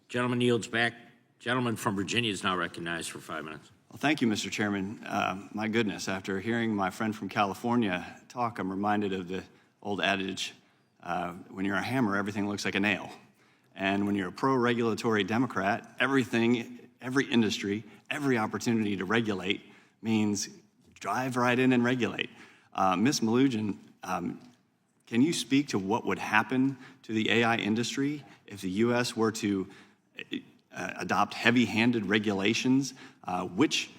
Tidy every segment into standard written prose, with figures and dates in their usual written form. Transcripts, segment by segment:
Gentleman yields back. Gentleman from Virginia is now recognized for 5 minutes. Well, thank you, Mr. Chairman. My goodness, after hearing my friend from California talk, I'm reminded of the old adage, when you're a hammer, everything looks like a nail. And when you're a pro-regulatory Democrat, every industry, every opportunity to regulate means drive right in and regulate. Ms. Malugin, can you speak to what would happen to the AI industry if the U.S. were to adopt heavy-handed regulations? Which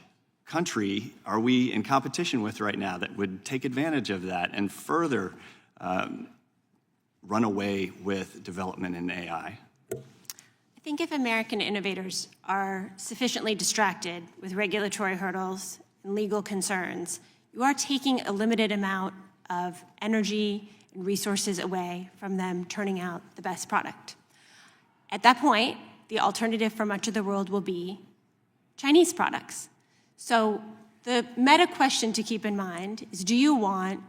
country are we in competition with right now that would take advantage of that and further run away with development in AI? I think if American innovators are sufficiently distracted with regulatory hurdles and legal concerns, you are taking a limited amount of energy and resources away from them turning out the best product. At that point, the alternative for much of the world will be Chinese products. So the meta question to keep in mind is, do you want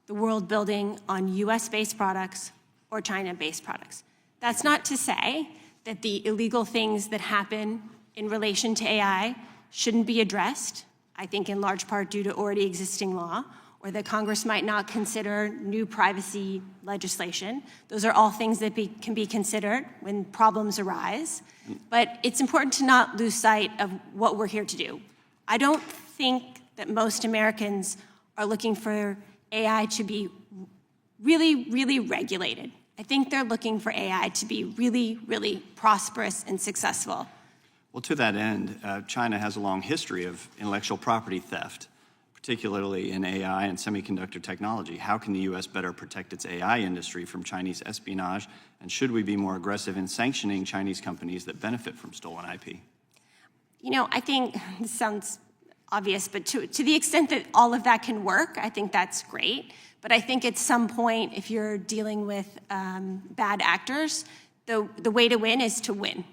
the world building on US-based products or China-based products? That's not to say that the illegal things that happen in relation to AI shouldn't be addressed, I think in large part due to already existing law, or that Congress might not consider new privacy legislation. Those are all things that can be considered when problems arise. But it's important to not lose sight of what we're here to do. I don't think that most Americans are looking for AI to be really, really regulated. I think they're looking for AI to be really, really prosperous and successful. Well, to that end, China has a long history of intellectual property theft, particularly in AI and semiconductor technology. How can the U.S. better protect its AI industry from Chinese espionage? And should we be more aggressive in sanctioning Chinese companies that benefit from stolen IP? You know, I think this sounds obvious, but to the extent that all of that can work, I think that's great. But I think at some point, if you're dealing with bad actors, the way to win is to win.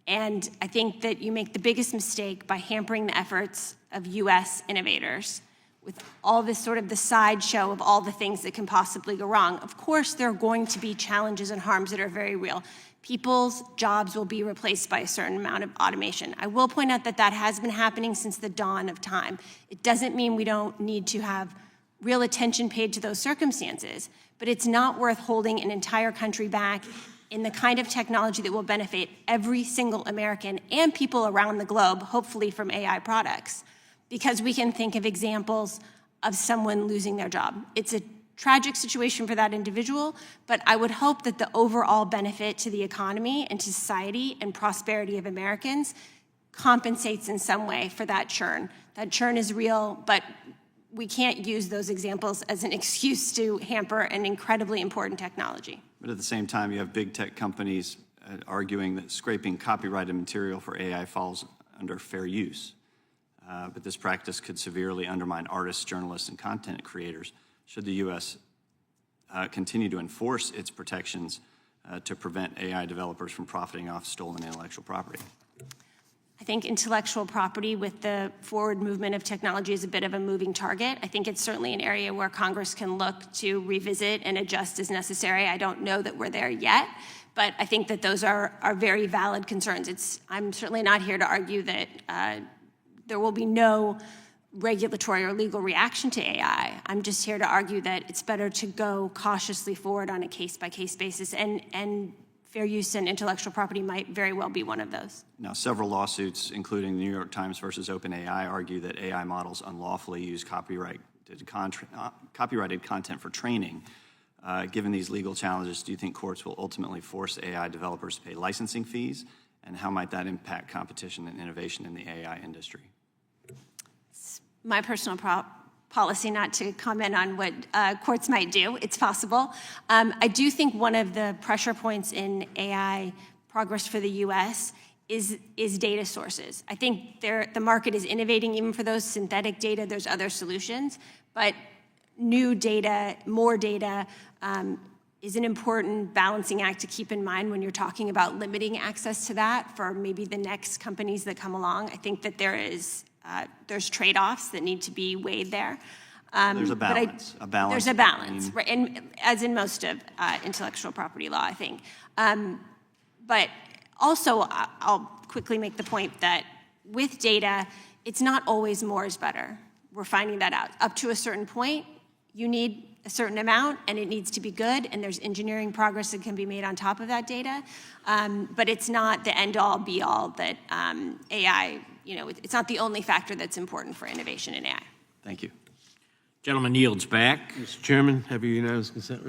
And I think that you make the biggest mistake by hampering the efforts of U.S. innovators with all this sort of the sideshow of all the things that can possibly go wrong. Of course, there are going to be challenges and harms that are very real. People's jobs will be replaced by a certain amount of automation. I will point out that that has been happening since the dawn of time. It doesn't mean we don't need to have real attention paid to those circumstances, but it's not worth holding an entire country back in the kind of technology that will benefit every single American and people around the globe, hopefully from AI products, because we can think of examples of someone losing their job. It's a tragic situation for that individual, but I would hope that the overall benefit to the economy and to society and prosperity of Americans compensates in some way for that churn. That churn is real, but we can't use those examples as an excuse to hamper an incredibly important technology. But at the same time, you have big tech companies arguing that scraping copyrighted material for AI falls under fair use. But this practice could severely undermine artists, journalists, and content creators. Should the U.S. Continue to enforce its protections to prevent AI developers from profiting off stolen intellectual property? I think intellectual property with the forward movement of technology is a bit of a moving target. I think it's certainly an area where Congress can look to revisit and adjust as necessary. I don't know that we're there yet, but I think that those are very valid concerns. I'm certainly not here to argue that there will be no regulatory or legal reaction to AI. I'm just here to argue that it's better to go cautiously forward on a case-by-case basis, and fair use and intellectual property might very well be one of those. Now, several lawsuits, including the New York Times versus OpenAI, argue that AI models unlawfully use copyrighted content for training. Given these legal challenges, do you think courts will ultimately force AI developers to pay licensing fees? And how might that impact competition and innovation in the AI industry? It's my personal policy not to comment on what courts might do. It's possible. I do think one of the pressure points in AI progress for the U.S. is data sources. I think the market is innovating even for those synthetic data. There's other solutions, but new data, more data, is an important balancing act to keep in mind when you're talking about limiting access to that for maybe the next companies that come along. I think that there's trade-offs that need to be weighed there. There's a balance. There's a balance, right? And as in most of intellectual property law, I think. But Also, I'll quickly make the point that with data, it's not always more is better. We're finding that out. Up to a certain point, you need a certain amount, and it needs to be good, and there's engineering progress that can be made on top of that data. But it's not the end-all, be-all that AI, it's not the only factor that's important for innovation in AI. Thank you. Gentleman yields back. Mr. Chairman, have a unanimous consent